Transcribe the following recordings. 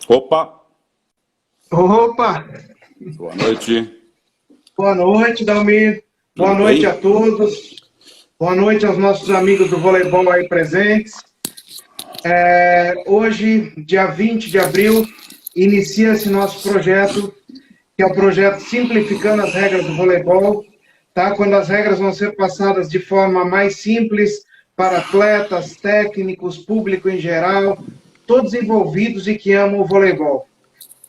Opa, Opa! boa noite. Boa noite, Dalmir. Boa Tudo noite bem? a todos. Boa noite aos nossos amigos do voleibol aí presentes. Hoje, dia 20 de abril, inicia-se nosso projeto, que é o projeto Simplificando as Regras do Voleibol, tá? Quando as regras vão ser passadas de forma mais simples para atletas, técnicos, público em geral, todos envolvidos e que amam o voleibol.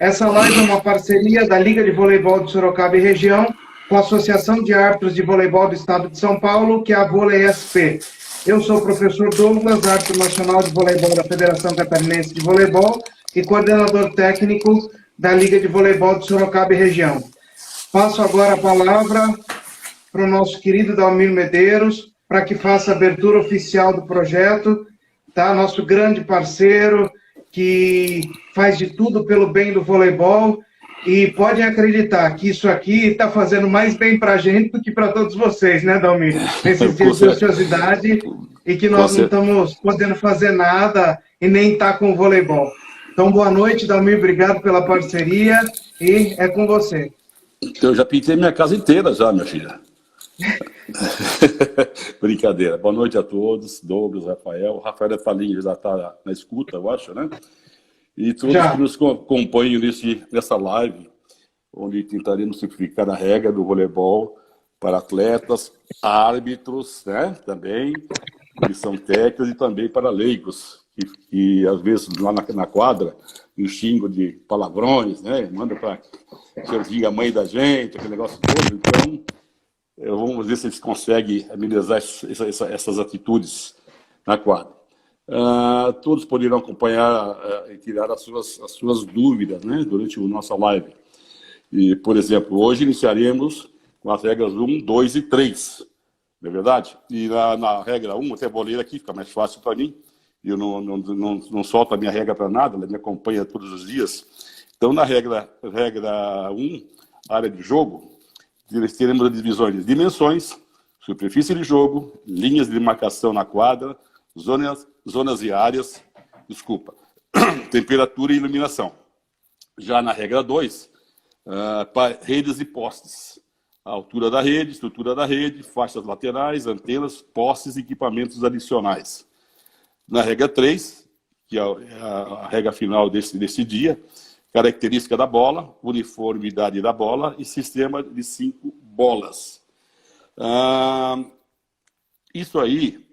Essa live é uma parceria da Liga de Voleibol de Sorocaba e Região com a Associação de Árbitros de Voleibol do Estado de São Paulo, que é a Vôlei SP. Eu sou o professor Douglas, árbitro nacional de voleibol da Federação Catarinense de Voleibol e coordenador técnico da Liga de Voleibol de Sorocaba e Região. Passo agora a palavra para o nosso querido Dalmir Medeiros, para que faça a abertura oficial do projeto, tá? Nosso grande parceiro, que faz de tudo pelo bem do voleibol, e podem acreditar que isso aqui está fazendo mais bem para a gente do que para todos vocês, né, Dalmir? Nesses Com dias de cer- ociosidade, e que com nós não cer- estamos podendo fazer nada e nem estar com o voleibol. Então, boa noite, Dalmir, obrigado pela parceria, e é com você. Eu já pintei minha casa inteira já, minha filha. Brincadeira. Boa noite a todos, Douglas, Rafael. O Rafael é Falinha, já está na escuta, eu acho, né? E todos que Já. nos acompanham nessa live, onde tentaremos simplificar a regra do voleibol para atletas, árbitros, né? Também, comissão técnica e também para leigos, que às vezes lá na quadra, me xingam de palavrões, né? Manda para a mãe da gente, aquele negócio todo. Então, vamos ver se eles conseguem amenizar essas atitudes na quadra. Todos poderão acompanhar e tirar as suas dúvidas, né, durante a nossa live. E, por exemplo, hoje iniciaremos com as regras 1, 2 e 3, não é verdade? E na regra 1, até vou ler aqui, fica mais fácil para mim. Eu não solto a minha regra para nada, ela me acompanha todos os dias. Então, na regra 1, área de jogo, teremos as divisões de dimensões, superfície de jogo, linhas de demarcação na quadra, zonas e áreas, temperatura e iluminação. Já na regra 2, redes e postes. A altura da rede, estrutura da rede, faixas laterais, antenas, postes e equipamentos adicionais. Na regra 3, que é a regra final desse dia, característica da bola, uniformidade da bola e sistema de 5 bolas. Isso aí,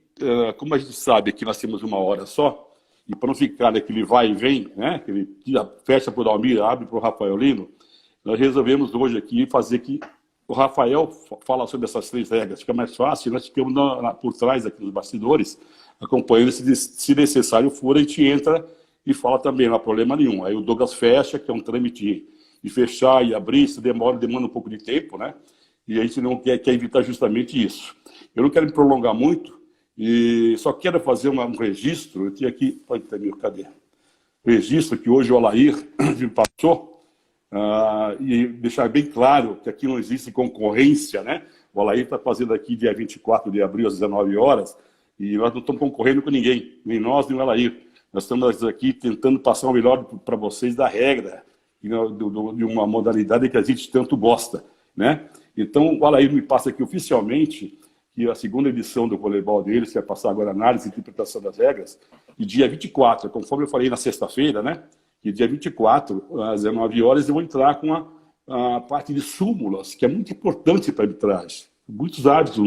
como a gente sabe que nós temos uma hora só, e para não ficar naquele vai e vem, né, que ele fecha para o Dalmir, abre para o Rafael Lino, nós resolvemos hoje aqui fazer que o Rafael fala sobre essas 3 regras. Fica mais fácil, nós ficamos por trás aqui nos bastidores, acompanhando, se necessário for, a gente entra e fala também, não há problema nenhum. Aí o Douglas fecha, que é um trâmite de fechar e abrir, isso demanda um pouco de tempo, né? E a gente não quer evitar justamente isso. Eu não quero me prolongar muito, e só quero fazer um registro. Eu tinha aqui, cadê? Registro que hoje o Alair me passou, e deixar bem claro que aqui não existe concorrência, né? O Alair está fazendo aqui dia 24 de abril às 19 horas, e nós não estamos concorrendo com ninguém, nem nós, nem o Alair. Nós estamos aqui tentando passar o melhor para vocês da regra, de uma modalidade que a gente tanto gosta, né? Então, o Alair me passa aqui oficialmente que a segunda edição do voleibol deles, que vai passar agora análise e interpretação das regras, e dia 24, conforme eu falei na sexta-feira, né? E dia 24, às 19 horas, eu vou entrar com a parte de súmulas, que é muito importante para a arbitragem. Muitos árbitros,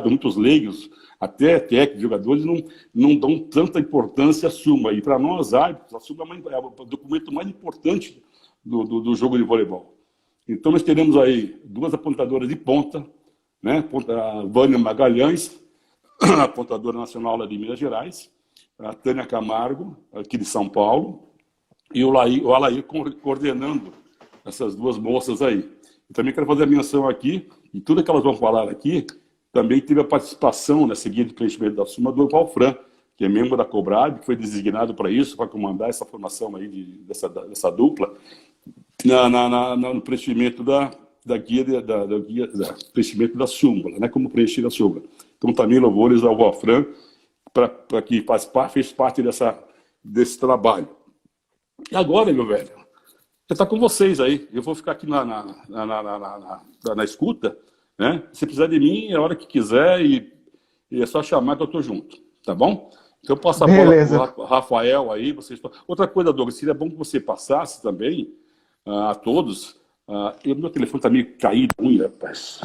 muitos leigos, até técnicos, jogadores, não dão tanta importância à súmula. E para nós, árbitros, a súmula é o documento mais importante do jogo de voleibol. Então, nós teremos aí 2 apontadoras de ponta, né? A Vânia Magalhães, apontadora nacional lá de Minas Gerais, a Tânia Camargo, aqui de São Paulo, e o Alair coordenando essas 2 moças aí. Eu também quero fazer a menção aqui, e tudo que elas vão falar aqui, também teve a participação nessa guia de preenchimento da súmula do Valfran, que é membro da Cobrab, que foi designado para isso, para comandar essa formação aí dessa dupla, no preenchimento da guia, preenchimento da súmula, né, como preencher a súmula. Então, também louvores ao Valfran, para que fez parte desse trabalho. E agora, meu velho, já está com vocês aí. Eu vou ficar aqui na escuta, né? Se precisar de mim, é a hora que quiser e é só chamar que eu estou junto, tá bom? Então eu passo a bola Beleza. para o Rafael aí. Outra coisa, Douglas, seria bom que você passasse também a todos. Meu telefone está meio caído, ruim, rapaz.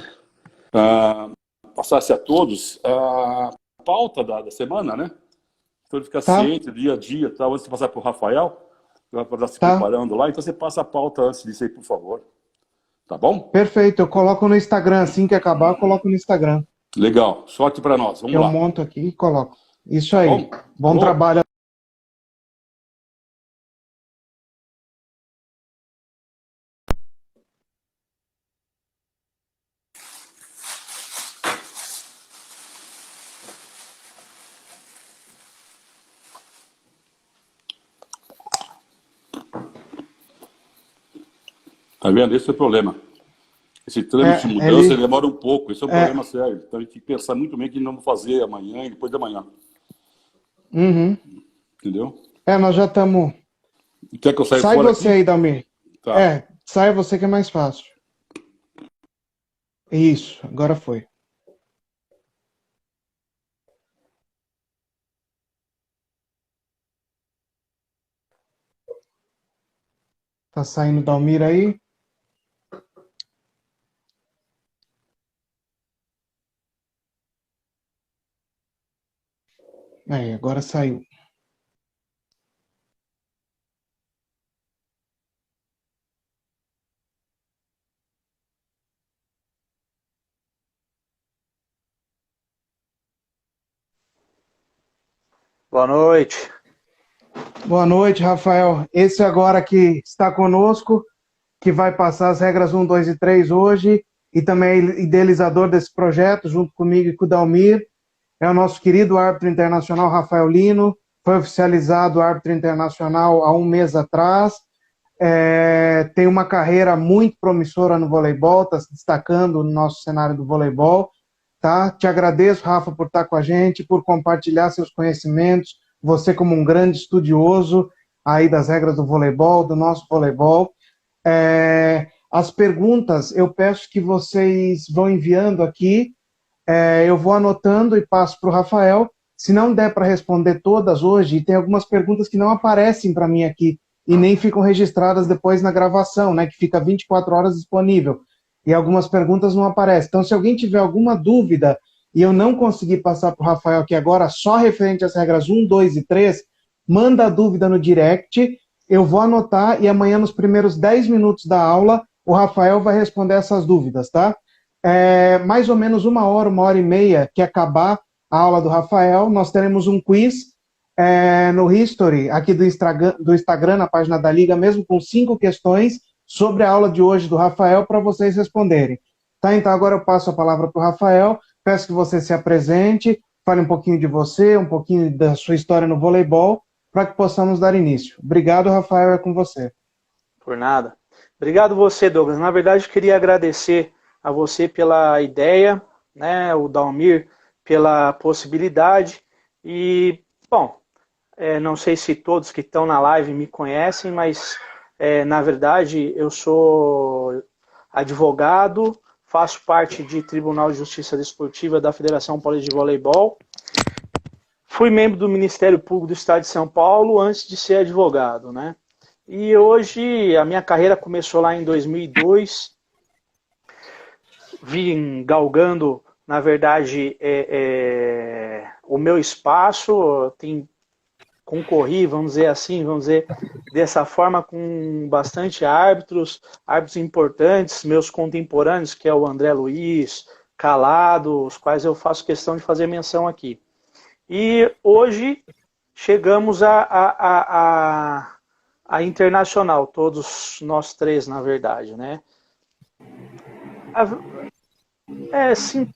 Passasse a todos a pauta da semana, né? Então ele fica Tá, ciente, dia a dia, tal, antes de passar para o Rafael, para estar se tá. preparando lá. Então você passa a pauta antes disso aí, por favor. Tá bom? Perfeito. Eu coloco no Instagram. Assim que acabar, eu coloco no Instagram. Legal. Sorte para nós. Vamos Eu lá. monto aqui e coloco. Isso Tá aí. bom? Bom Alô? trabalho. Tá vendo? Esse é o problema. Esse trâmite de Ele, mudança ele demora um pouco. Esse é um é, problema sério. Então a gente tem que pensar muito bem o que nós vamos fazer amanhã e depois de amanhã. uhum. Entendeu? Nós já estamos. Quer que eu saia Sai fora você aqui? aí, Dalmir. Tá. Sai você que é mais fácil. Isso, agora foi. Tá saindo o Dalmir aí? Aí, agora saiu. Boa noite. Boa noite, Rafael. Esse agora que está conosco, que vai passar as regras 1, 2 e 3 hoje, e também é idealizador desse projeto, junto comigo e com o Dalmir, é o nosso querido árbitro internacional Rafael Lino, foi oficializado árbitro internacional há um mês atrás, tem uma carreira muito promissora no voleibol, está se destacando no nosso cenário do voleibol, tá? Te agradeço, Rafa, por estar com a gente, por compartilhar seus conhecimentos, você como um grande estudioso aí das regras do voleibol, do nosso voleibol. As perguntas eu peço que vocês vão enviando aqui, eu vou anotando e passo para o Rafael. Se não der para responder todas hoje, tem algumas perguntas que não aparecem para mim aqui e nem ficam registradas depois na gravação, né, que fica 24 horas disponível. E algumas perguntas não aparecem. Então, se alguém tiver alguma dúvida e eu não conseguir passar para o Rafael aqui agora, só referente às regras 1, 2 e 3, manda a dúvida no direct, eu vou anotar e amanhã, nos primeiros 10 minutos da aula, o Rafael vai responder essas dúvidas, tá? Mais ou menos 1 hora e meia que acabar a aula do Rafael, nós teremos um quiz no History, aqui do Instagram, na página da Liga, mesmo com 5 questões sobre a aula de hoje do Rafael para vocês responderem. Tá? Então agora eu passo a palavra para o Rafael, peço que você se apresente, fale um pouquinho de você, um pouquinho da sua história no voleibol, para que possamos dar início. Obrigado, Rafael, é com você. Por nada. Obrigado você, Douglas. Na verdade, eu queria agradecer a você pela ideia, né, o Dalmir pela possibilidade e, bom, não sei se todos que estão na live me conhecem, mas, na verdade, eu sou advogado, faço parte de Tribunal de Justiça Desportiva da Federação Paulista de Voleibol. Fui membro do Ministério Público do Estado de São Paulo antes de ser advogado, né? E hoje a minha carreira começou lá em 2002, vim galgando, na verdade, o meu espaço, concorri, vamos dizer assim, vamos dizer dessa forma, com bastante árbitros importantes, meus contemporâneos, que é o André Luiz, Calado, os quais eu faço questão de fazer menção aqui. E hoje chegamos a internacional, todos nós três, na verdade, né?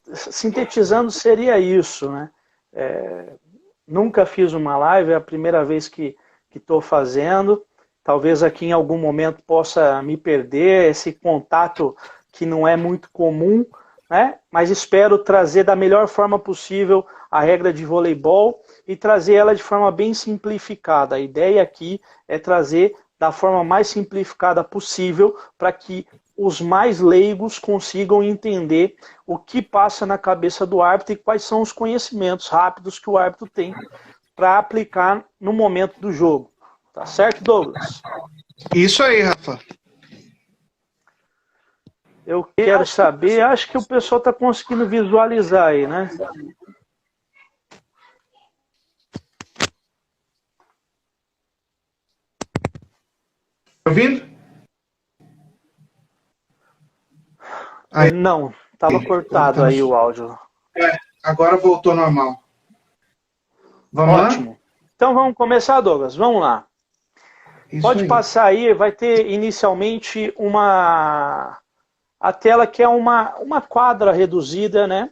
Sintetizando, seria isso, né? Nunca fiz uma live, é a primeira vez que estou fazendo. Talvez aqui em algum momento possa me perder, esse contato que não é muito comum, né? Mas espero trazer da melhor forma possível a regra de voleibol e trazer ela de forma bem simplificada. A ideia aqui é trazer da forma mais simplificada possível para que os mais leigos consigam entender o que passa na cabeça do árbitro e quais são os conhecimentos rápidos que o árbitro tem para aplicar no momento do jogo. Tá certo, Douglas? Isso aí, Rafa. Eu quero saber, acho que o pessoal está conseguindo visualizar aí, né? Ouvindo? Não, estava cortado aí o áudio. Agora voltou normal. Vamos Ótimo. lá? Então vamos começar, Douglas. Vamos lá. Isso Pode aí. passar aí, vai ter inicialmente a tela que é uma quadra reduzida, né?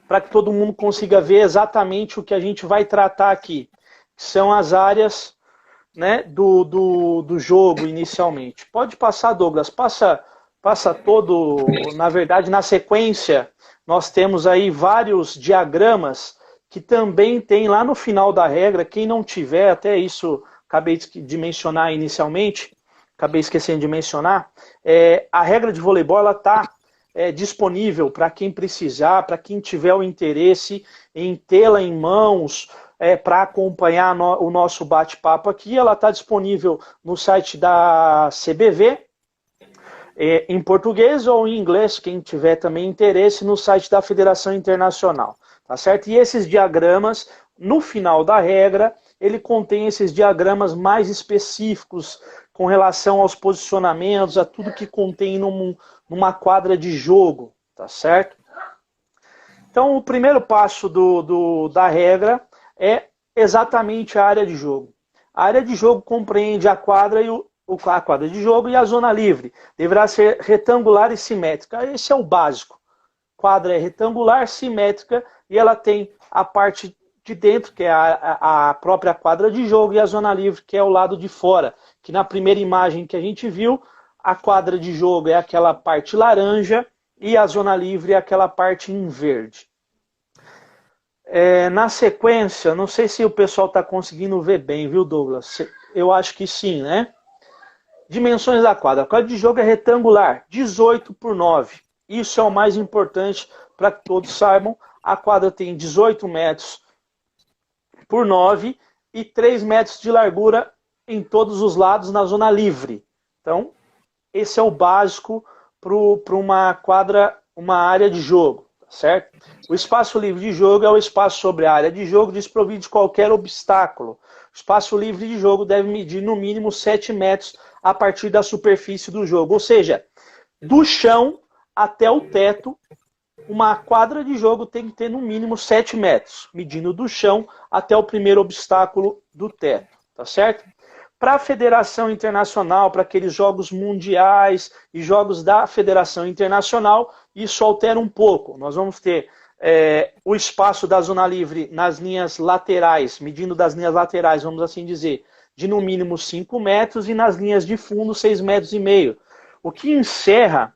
Para que todo mundo consiga ver exatamente o que a gente vai tratar aqui. Que são as áreas, né, do jogo inicialmente. Pode passar, Douglas. Passa todo, na verdade, na sequência, nós temos aí vários diagramas que também tem lá no final da regra. Quem não tiver, até isso acabei de mencionar inicialmente, acabei esquecendo de mencionar, a regra de voleibol ela está disponível para quem precisar, para quem tiver o interesse em tê-la em mãos, para acompanhar o nosso bate-papo aqui. Ela está disponível no site da CBV, em português ou em inglês, quem tiver também interesse, no site da Federação Internacional. Tá certo? E esses diagramas, no final da regra, ele contém esses diagramas mais específicos com relação aos posicionamentos, a tudo que contém numa quadra de jogo, tá certo? Então, o primeiro passo da regra é exatamente a área de jogo. A área de jogo compreende a quadra a quadra de jogo e a zona livre. Deverá ser retangular e simétrica. Esse é o básico. Quadra é retangular, simétrica, e ela tem a parte de dentro, que é a própria quadra de jogo, e a zona livre, que é o lado de fora. Que na primeira imagem que a gente viu, a quadra de jogo é aquela parte laranja e a zona livre é aquela parte em verde. Na sequência, não sei se o pessoal está conseguindo ver bem, viu, Douglas? Eu acho que sim, né? Dimensões da quadra. A quadra de jogo é retangular, 18 por 9. Isso é o mais importante para que todos saibam. A quadra tem 18 metros por 9 e 3 metros de largura em todos os lados na zona livre. Então, esse é o básico para uma quadra, uma área de jogo, tá certo? O espaço livre de jogo é o espaço sobre a área de jogo desprovido de qualquer obstáculo. O espaço livre de jogo deve medir no mínimo 7 metros a partir da superfície do jogo. Ou seja, do chão até o teto, uma quadra de jogo tem que ter no mínimo 7 metros, medindo do chão até o primeiro obstáculo do teto, tá certo? Para a Federação Internacional, para aqueles jogos mundiais e jogos da Federação Internacional, isso altera um pouco. Nós vamos ter o espaço da zona livre nas linhas laterais, medindo das linhas laterais, vamos assim dizer, de no mínimo 5 metros, e nas linhas de fundo 6,5 metros. O que encerra,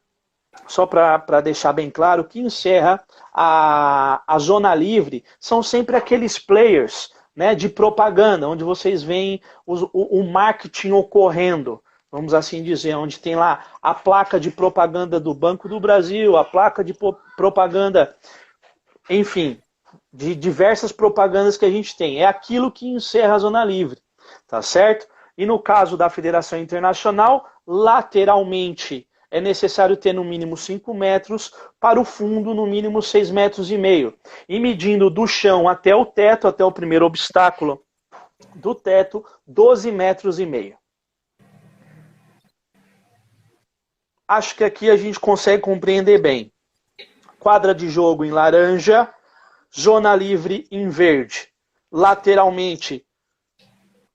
só para deixar bem claro, o que encerra a zona livre são sempre aqueles players, né, de propaganda, onde vocês veem o marketing ocorrendo, vamos assim dizer, onde tem lá a placa de propaganda do Banco do Brasil, a placa de propaganda, enfim, de diversas propagandas que a gente tem. É aquilo que encerra a zona livre, tá certo? E no caso da Federação Internacional, lateralmente é necessário ter no mínimo 5 metros, para o fundo no mínimo 6,5 metros. E medindo do chão até o teto, até o primeiro obstáculo do teto, 12,5 metros. Acho que aqui a gente consegue compreender bem. Quadra de jogo em laranja, zona livre em verde. Lateralmente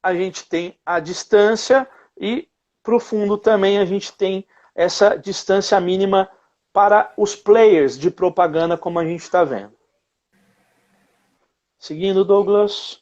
a gente tem a distância e para o fundo também a gente tem essa distância mínima para os players de propaganda, como a gente está vendo. Seguindo, Douglas.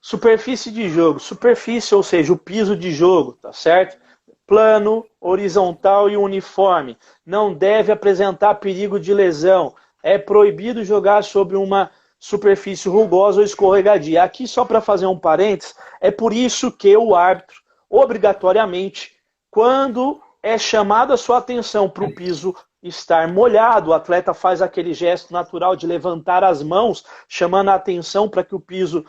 Superfície de jogo. Superfície, ou seja, o piso de jogo, tá certo? Plano, horizontal e uniforme. Não deve apresentar perigo de lesão. É proibido jogar sobre uma superfície rugosa ou escorregadia. Aqui, só para fazer um parênteses, é por isso que o árbitro, obrigatoriamente, quando é chamado a sua atenção para o piso estar molhado, o atleta faz aquele gesto natural de levantar as mãos, chamando a atenção para que o piso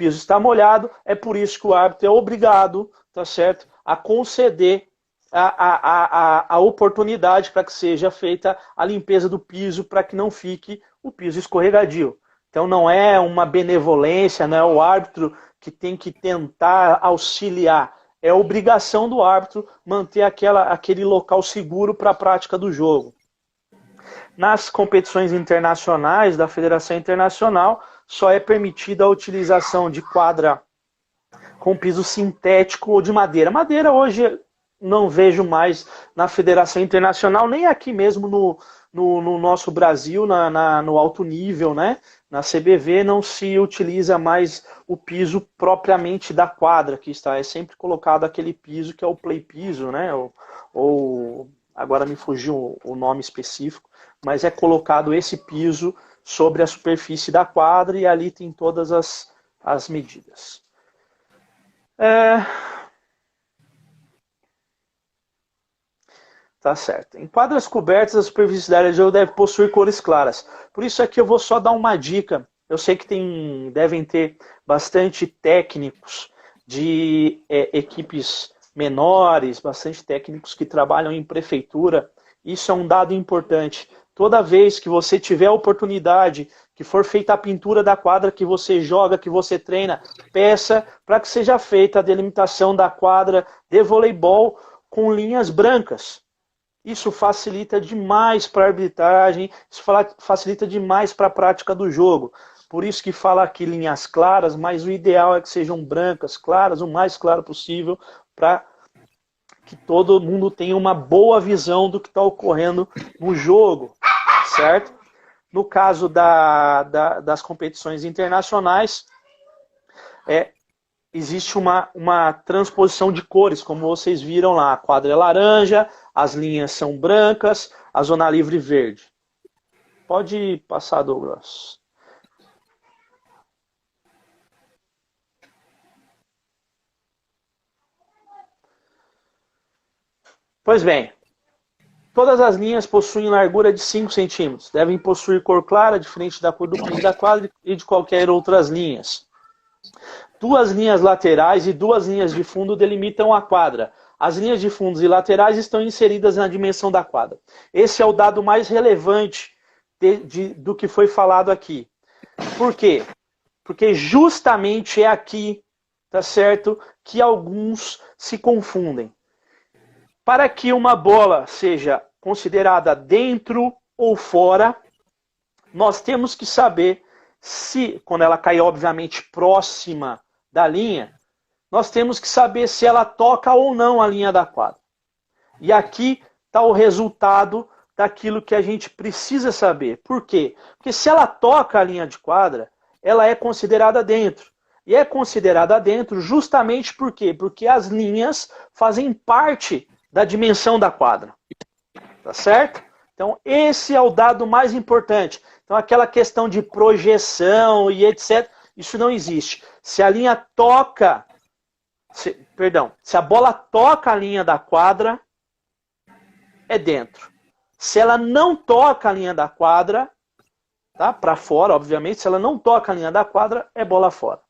está molhado. É por isso que o árbitro é obrigado, tá certo, a conceder a oportunidade para que seja feita a limpeza do piso, para que não fique o piso escorregadio. Então não é uma benevolência, não é o árbitro que tem que tentar auxiliar. É obrigação do árbitro manter aquele local seguro para a prática do jogo. Nas competições internacionais da Federação Internacional, só é permitida a utilização de quadra com piso sintético ou de madeira. Madeira hoje não vejo mais na Federação Internacional, nem aqui mesmo no nosso Brasil, no alto nível, né? Na CBV não se utiliza mais o piso propriamente da quadra que está. É sempre colocado aquele piso que é o play piso, né? Ou agora me fugiu o nome específico, mas é colocado esse piso sobre a superfície da quadra e ali tem todas as medidas. Tá certo. Em quadras cobertas, a superfície da área de jogo deve possuir cores claras. Por isso aqui eu vou só dar uma dica. Eu sei que devem ter bastante técnicos de equipes menores, bastante técnicos que trabalham em prefeitura. Isso é um dado importante. Toda vez que você tiver a oportunidade, que for feita a pintura da quadra que você joga, que você treina, peça para que seja feita a delimitação da quadra de voleibol com linhas brancas. Isso facilita demais para a arbitragem, isso facilita demais para a prática do jogo. Por isso que fala aqui linhas claras, mas o ideal é que sejam brancas, claras, o mais claro possível, para que todo mundo tenha uma boa visão do que está ocorrendo no jogo, certo? No caso das competições internacionais, existe uma transposição de cores, como vocês viram lá. A quadra é laranja, as linhas são brancas, a zona livre verde. Pode passar, Douglas. Pois bem, todas as linhas possuem largura de 5 centímetros. Devem possuir cor clara, diferente da cor do piso da quadra e de qualquer outras linhas. 2 linhas laterais e 2 linhas de fundo delimitam a quadra. As linhas de fundos e laterais estão inseridas na dimensão da quadra. Esse é o dado mais relevante do que foi falado aqui. Por quê? Porque justamente é aqui, tá certo, que alguns se confundem. Para que uma bola seja considerada dentro ou fora, nós temos que saber se, quando ela cair obviamente próxima da linha, nós temos que saber se ela toca ou não a linha da quadra. E aqui está o resultado daquilo que a gente precisa saber. Por quê? Porque se ela toca a linha de quadra, ela é considerada dentro. E é considerada dentro justamente por quê? Porque as linhas fazem parte da dimensão da quadra. Tá certo? Então esse é o dado mais importante. Então aquela questão de projeção e etc., isso não existe. Se a linha toca, se a bola toca a linha da quadra, é dentro. Se ela não toca a linha da quadra, tá? Para fora, obviamente, se ela não toca a linha da quadra, é bola fora.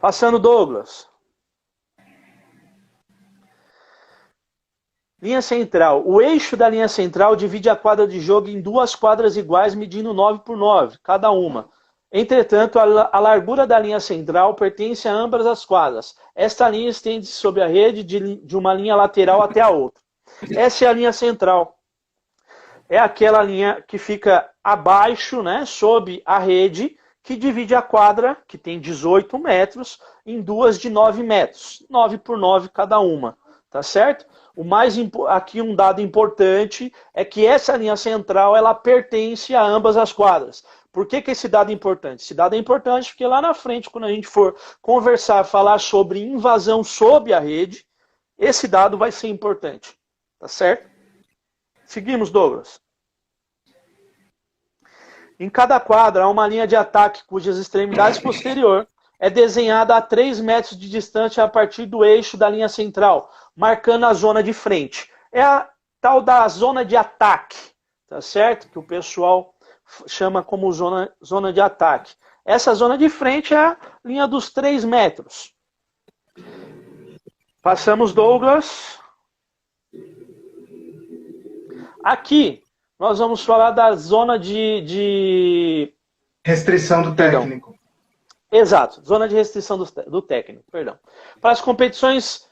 Passando, Douglas. Linha central. O eixo da linha central divide a quadra de jogo em 2 quadras iguais, medindo 9 por 9, cada uma. Entretanto, a largura da linha central pertence a ambas as quadras. Esta linha estende-se sobre a rede de uma linha lateral até a outra. Essa é a linha central. É aquela linha que fica abaixo, né, sob a rede, que divide a quadra, que tem 18 metros, em 2 de 9 metros. 9 por 9 cada uma. Tá certo? Aqui um dado importante é que essa linha central ela pertence a ambas as quadras. Por que esse dado é importante? Esse dado é importante porque lá na frente, quando a gente for conversar, falar sobre invasão sob a rede, esse dado vai ser importante. Tá certo? Seguimos, Douglas. Em cada quadra há uma linha de ataque cujas extremidades posterior é desenhada a 3 metros de distância a partir do eixo da linha central, marcando a zona de frente. É a tal da zona de ataque, tá certo? Que o pessoal chama como zona de ataque. Essa zona de frente é a linha dos 3 metros. Passamos, Douglas. Aqui, nós vamos falar da zona de... Restrição do técnico. Exato, zona de restrição do técnico, perdão. Para as competições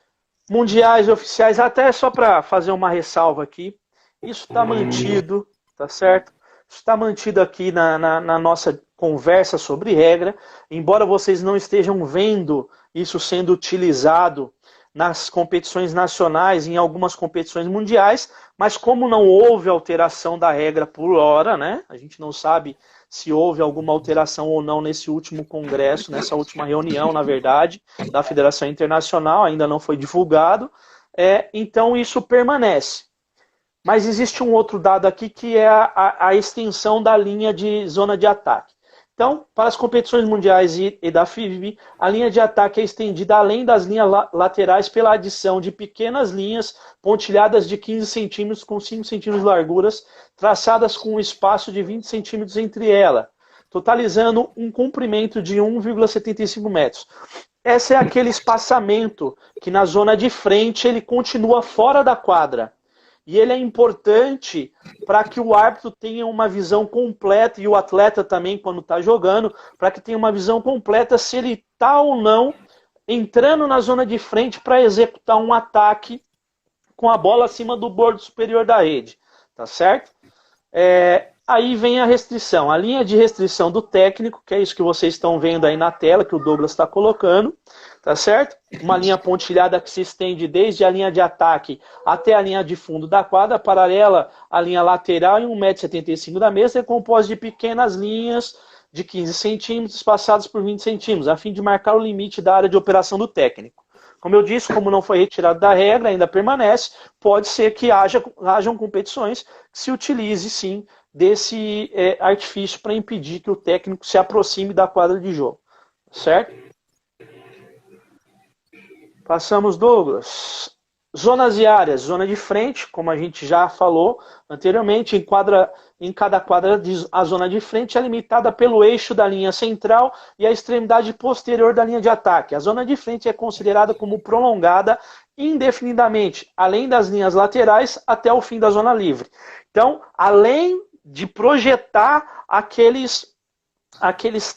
mundiais e oficiais, até só para fazer uma ressalva aqui, isso está mantido, tá certo? Isso está mantido aqui na nossa conversa sobre regra, embora vocês não estejam vendo isso sendo utilizado nas competições nacionais, em algumas competições mundiais, mas como não houve alteração da regra por hora, né? A gente não sabe se houve alguma alteração ou não nesse último congresso, nessa última reunião, na verdade, da Federação Internacional, ainda não foi divulgado, então isso permanece. Mas existe um outro dado aqui que é a extensão da linha de zona de ataque. Então, para as competições mundiais e da FIVB, a linha de ataque é estendida além das linhas laterais pela adição de pequenas linhas pontilhadas de 15 centímetros com 5 centímetros de larguras, traçadas com um espaço de 20 centímetros entre elas, totalizando um comprimento de 1,75 metros. Esse é aquele espaçamento que na zona de frente ele continua fora da quadra. E ele é importante para que o árbitro tenha uma visão completa, e o atleta também, quando está jogando, para que tenha uma visão completa se ele está ou não entrando na zona de frente para executar um ataque com a bola acima do bordo superior da rede. Tá certo? Aí vem a restrição. A linha de restrição do técnico, que é isso que vocês estão vendo aí na tela, que o Douglas está colocando. Tá certo? Uma linha pontilhada que se estende desde a linha de ataque até a linha de fundo da quadra, paralela à linha lateral em 1,75 m da mesa, é composta de pequenas linhas de 15 centímetros espaçadas por 20 centímetros, a fim de marcar o limite da área de operação do técnico. Como eu disse, como não foi retirado da regra, ainda permanece, pode ser que hajam competições que se utilize, sim, desse artifício para impedir que o técnico se aproxime da quadra de jogo. Certo? Passamos, Douglas. Zonas e áreas. Zona de frente, como a gente já falou anteriormente, em cada quadra a zona de frente é limitada pelo eixo da linha central e a extremidade posterior da linha de ataque. A zona de frente é considerada como prolongada indefinidamente, além das linhas laterais até o fim da zona livre. Então, além de projetar aqueles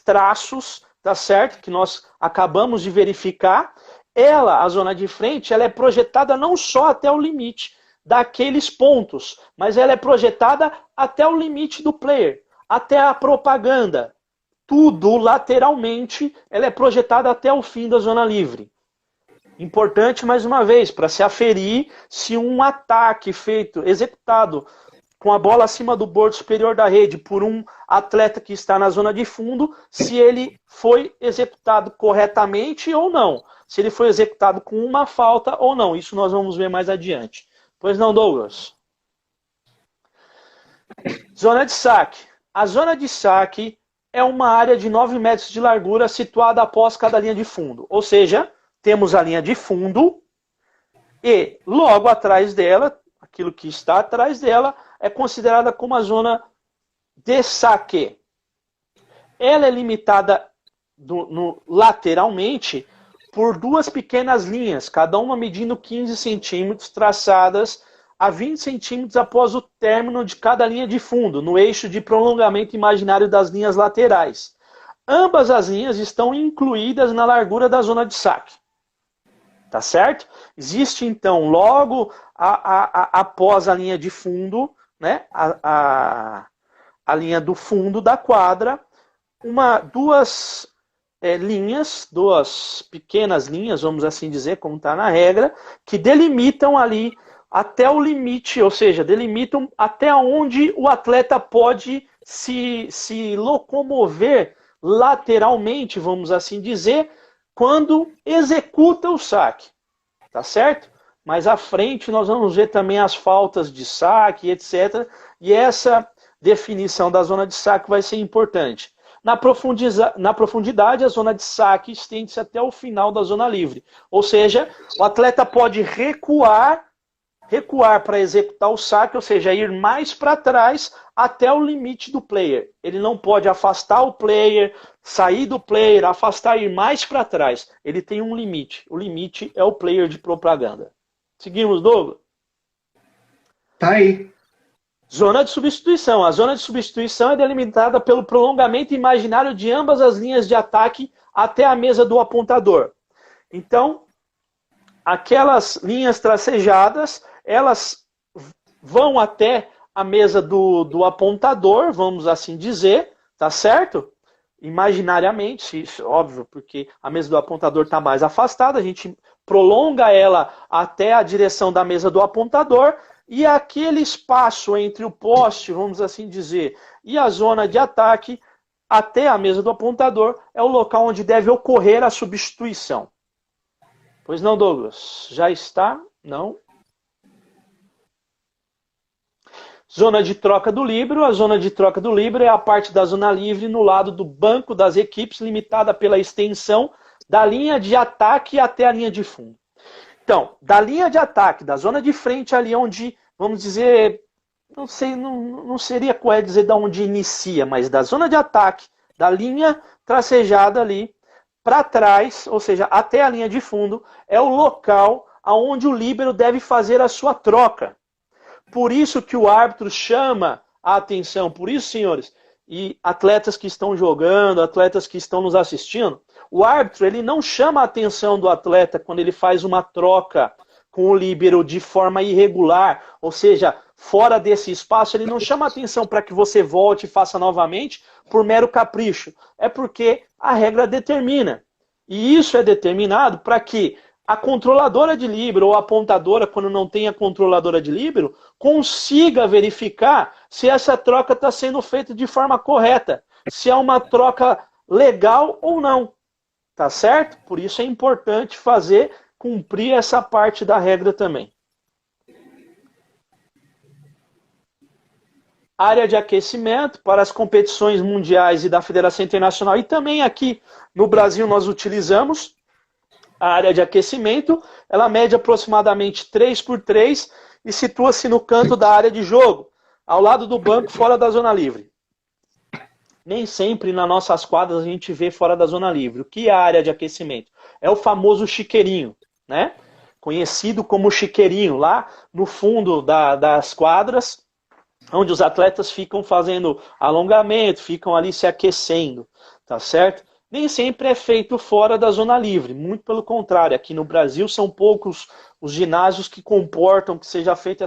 traços, tá certo? Que nós acabamos de verificar, a zona de frente, ela é projetada não só até o limite daqueles pontos, mas ela é projetada até o limite do player, até a propaganda. Tudo lateralmente, ela é projetada até o fim da zona livre. Importante, mais uma vez, para se aferir se um ataque executado com a bola acima do bordo superior da rede por um atleta que está na zona de fundo, se ele foi executado corretamente ou não. Se ele foi executado com uma falta ou não. Isso nós vamos ver mais adiante. Pois não, Douglas? Zona de saque. A zona de saque é uma área de 9 metros de largura situada após cada linha de fundo. Ou seja, temos a linha de fundo e logo atrás dela, aquilo que está atrás dela, é considerada como a zona de saque. Ela é limitada lateralmente por 2 pequenas linhas, cada uma medindo 15 centímetros, traçadas a 20 centímetros após o término de cada linha de fundo, no eixo de prolongamento imaginário das linhas laterais. Ambas as linhas estão incluídas na largura da zona de saque. Tá certo? Existe, então, logo após a linha de fundo, né, a linha do fundo da quadra, duas pequenas linhas, vamos assim dizer, como está na regra, que delimitam ali até o limite, ou seja, delimitam até onde o atleta pode se locomover lateralmente, vamos assim dizer, quando executa o saque. Tá certo? Mais à frente nós vamos ver também as faltas de saque, etc. E essa definição da zona de saque vai ser importante. Na profundidade, a zona de saque estende-se até o final da zona livre. Ou seja, o atleta pode recuar para executar o saque, ou seja, ir mais para trás até o limite do player. Ele não pode afastar o player, sair do player, afastar e ir mais para trás. Ele tem um limite. O limite é o player de propaganda. Seguimos, Douglas? Tá aí. Zona de substituição. A zona de substituição é delimitada pelo prolongamento imaginário de ambas as linhas de ataque até a mesa do apontador. Então, aquelas linhas tracejadas, elas vão até a mesa do apontador, vamos assim dizer, tá certo? Imaginariamente, isso, óbvio, porque a mesa do apontador está mais afastada, a gente prolonga ela até a direção da mesa do apontador, e aquele espaço entre o poste, vamos assim dizer, e a zona de ataque, até a mesa do apontador, é o local onde deve ocorrer a substituição. Pois não, Douglas? Já está? Não. Zona de troca do líbero. A zona de troca do líbero é a parte da zona livre no lado do banco das equipes, limitada pela extensão da linha de ataque até a linha de fundo. Então, da linha de ataque, da zona de frente ali onde, vamos dizer, não sei, não seria correto dizer da onde inicia, mas da zona de ataque, da linha tracejada ali, para trás, ou seja, até a linha de fundo, é o local onde o líbero deve fazer a sua troca. Por isso que o árbitro chama a atenção, por isso, senhores, e atletas que estão jogando, atletas que estão nos assistindo, o árbitro ele não chama a atenção do atleta quando ele faz uma troca com o líbero de forma irregular, ou seja, fora desse espaço, ele não chama a atenção para que você volte e faça novamente por mero capricho. É porque a regra determina. E isso é determinado para que a controladora de líbero ou a apontadora, quando não tem a controladora de líbero, consiga verificar se essa troca está sendo feita de forma correta, se é uma troca legal ou não. Tá certo? Por isso é importante cumprir essa parte da regra também. Área de aquecimento para as competições mundiais e da Federação Internacional, e também aqui no Brasil nós utilizamos a área de aquecimento. Ela mede aproximadamente 3x3 e situa-se no canto da área de jogo, ao lado do banco, fora da zona livre. Nem sempre nas nossas quadras a gente vê fora da zona livre. O que é a área de aquecimento? É o famoso chiqueirinho, né? Conhecido como chiqueirinho, lá no fundo das quadras, onde os atletas ficam fazendo alongamento, ficam ali se aquecendo, tá certo? Nem sempre é feito fora da zona livre, muito pelo contrário. Aqui no Brasil são poucos os ginásios que comportam que seja feita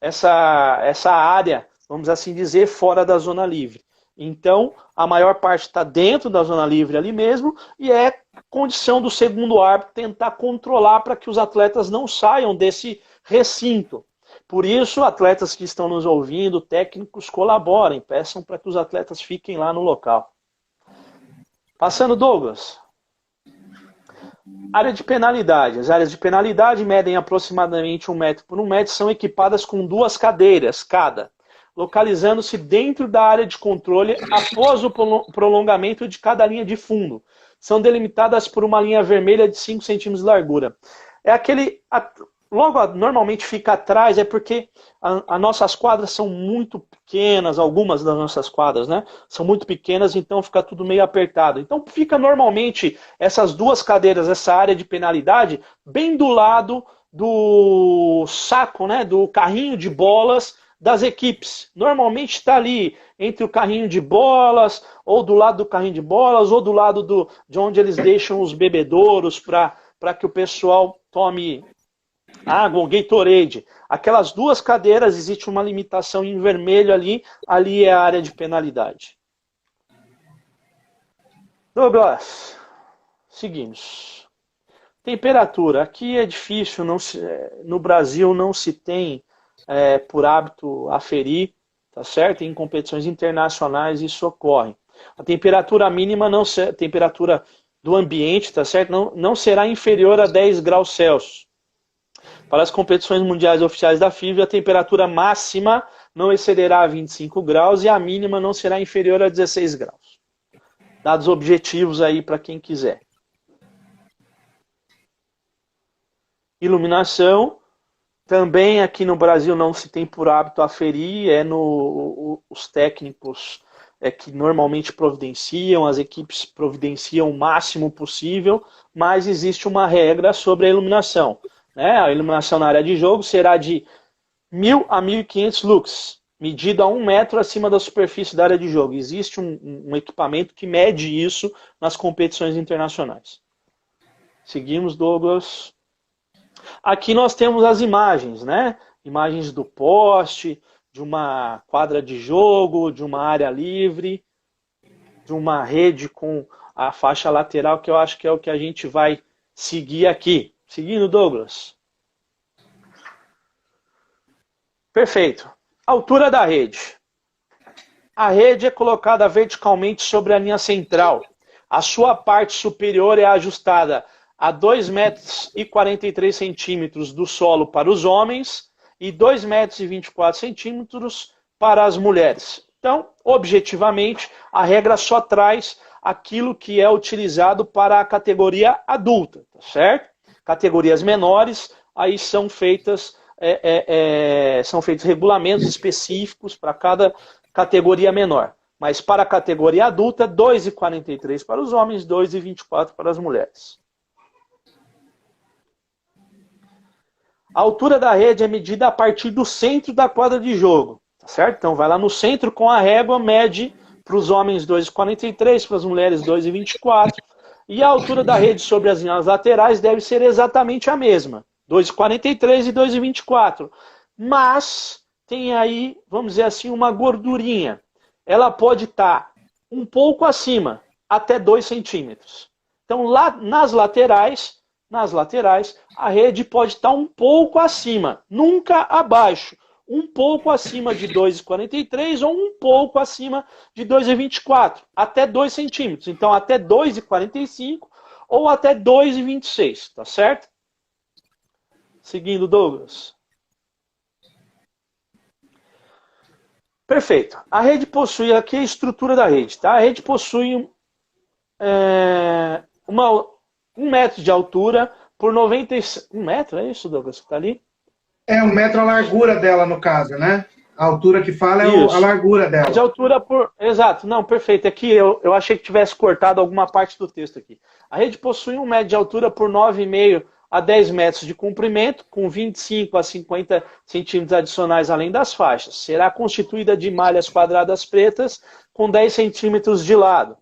essa área, vamos assim dizer, fora da zona livre. Então, a maior parte está dentro da zona livre ali mesmo, e é condição do segundo árbitro tentar controlar para que os atletas não saiam desse recinto. Por isso, atletas que estão nos ouvindo, técnicos, colaborem, peçam para que os atletas fiquem lá no local. Passando, Douglas. Área de penalidade. As áreas de penalidade medem aproximadamente 1 metro por 1 metro, são equipadas com 2 cadeiras cada, localizando-se dentro da área de controle após o prolongamento de cada linha de fundo. São delimitadas por uma linha vermelha de 5 centímetros de largura. É aquele... Logo, normalmente fica atrás, é porque as nossas quadras são muito pequenas, algumas das nossas quadras, né? São muito pequenas, então fica tudo meio apertado. Então fica normalmente essas 2 cadeiras, essa área de penalidade, bem do lado do saco, né? Do carrinho de bolas das equipes. Normalmente está ali entre o carrinho de bolas, ou do lado do carrinho de bolas, ou do lado de onde eles deixam os bebedouros para que o pessoal tome água ou Gatorade. Aquelas 2 cadeiras, existe uma limitação em vermelho ali é a área de penalidade. Douglas, seguimos. Temperatura. Aqui é difícil, no Brasil não se tem por hábito aferir, tá certo? Em competições internacionais isso ocorre. A temperatura mínima, temperatura do ambiente, tá certo? Não será inferior a 10 graus Celsius. Para as competições mundiais oficiais da FIVB, a temperatura máxima não excederá 25 graus e a mínima não será inferior a 16 graus. dados objetivos aí para quem quiser. Iluminação, também aqui no Brasil não se tem por hábito aferir, os técnicos que normalmente providenciam, as equipes providenciam o máximo possível, mas existe uma regra sobre a iluminação, né? A iluminação na área de jogo será de 1.000 a 1.500 lux, medido a 1 metro acima da superfície da área de jogo. Existe um equipamento que mede isso nas competições internacionais. Seguimos, Douglas. Aqui nós temos as imagens, né? Imagens do poste, de uma quadra de jogo, de uma área livre, de uma rede com a faixa lateral, que eu acho que é o que a gente vai seguir aqui. Seguindo, Douglas. Perfeito. Altura da rede. A rede é colocada verticalmente sobre a linha central. A sua parte superior é ajustada a 2,43 metros do solo para os homens e 2,24 metros para as mulheres. Então, objetivamente, a regra só traz aquilo que é utilizado para a categoria adulta, tá certo? Categorias menores, aí são feitos regulamentos específicos para cada categoria menor. Mas para a categoria adulta, 2,43 para os homens, 2,24 para as mulheres. A altura da rede é medida a partir do centro da quadra de jogo, tá certo? Então vai lá no centro com a régua, mede para os homens 2,43, para as mulheres 2,24. E a altura da rede sobre as linhas laterais deve ser exatamente a mesma, 2,43 e 2,24. Mas tem aí, vamos dizer assim, uma gordurinha. Ela pode estar um pouco acima, até 2 centímetros. Então lá nas laterais, a rede pode estar um pouco acima, nunca abaixo. Um pouco acima de 2,43 ou um pouco acima de 2,24, até 2 centímetros. Então, até 2,45 ou até 2,26, tá certo? Seguindo, Douglas. Perfeito. A rede possui, aqui a estrutura da rede, tá? A rede possui 1 metro de altura por 95... 1 metro, é isso, Douglas, que tá ali? É 1 metro a largura dela, no caso, né? A altura que fala é a largura dela. De altura por... Exato, não, perfeito. Aqui eu achei que tivesse cortado alguma parte do texto aqui. A rede possui 1 metro de altura por 9,5 a 10 metros de comprimento, com 25 a 50 centímetros adicionais além das faixas. Será constituída de malhas quadradas pretas com 10 centímetros de lado.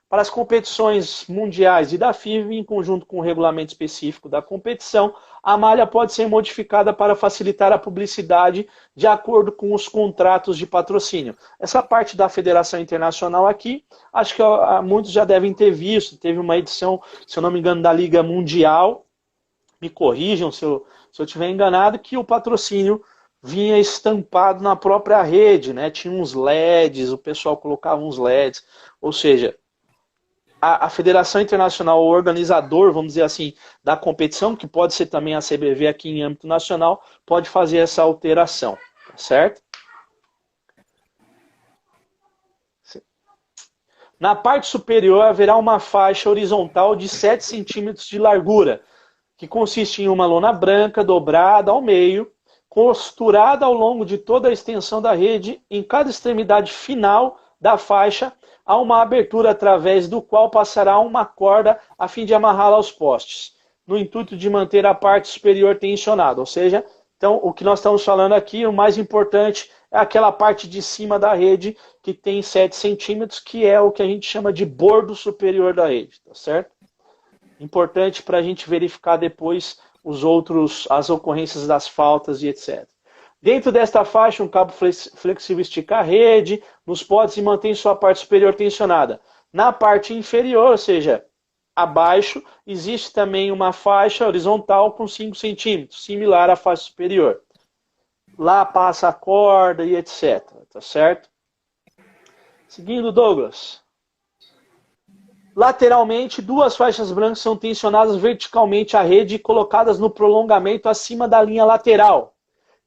Para as competições mundiais e da FIVB, em conjunto com o regulamento específico da competição, a malha pode ser modificada para facilitar a publicidade de acordo com os contratos de patrocínio. Essa parte da Federação Internacional aqui, acho que muitos já devem ter visto, teve uma edição, se eu não me engano, da Liga Mundial, me corrijam se eu estiver enganado, que o patrocínio vinha estampado na própria rede, né? Tinha uns LEDs, o pessoal colocava uns LEDs, ou seja... A Federação Internacional, o organizador, vamos dizer assim, da competição, que pode ser também a CBV aqui em âmbito nacional, pode fazer essa alteração, tá certo? Na parte superior haverá uma faixa horizontal de 7 centímetros de largura, que consiste em uma lona branca dobrada ao meio, costurada ao longo de toda a extensão da rede, em cada extremidade final da faixa, há uma abertura através do qual passará uma corda a fim de amarrá-la aos postes, no intuito de manter a parte superior tensionada. Ou seja, então, o que nós estamos falando aqui, o mais importante é aquela parte de cima da rede que tem 7 centímetros, que é o que a gente chama de bordo superior da rede, tá certo? Importante para a gente verificar depois as ocorrências das faltas e etc. Dentro desta faixa, um cabo flexível estica a rede nos potes e mantém sua parte superior tensionada. Na parte inferior, ou seja, abaixo, existe também uma faixa horizontal com 5 centímetros, similar à faixa superior. Lá passa a corda e etc. Tá certo? Seguindo, Douglas. Lateralmente, 2 faixas brancas são tensionadas verticalmente à rede e colocadas no prolongamento acima da linha lateral.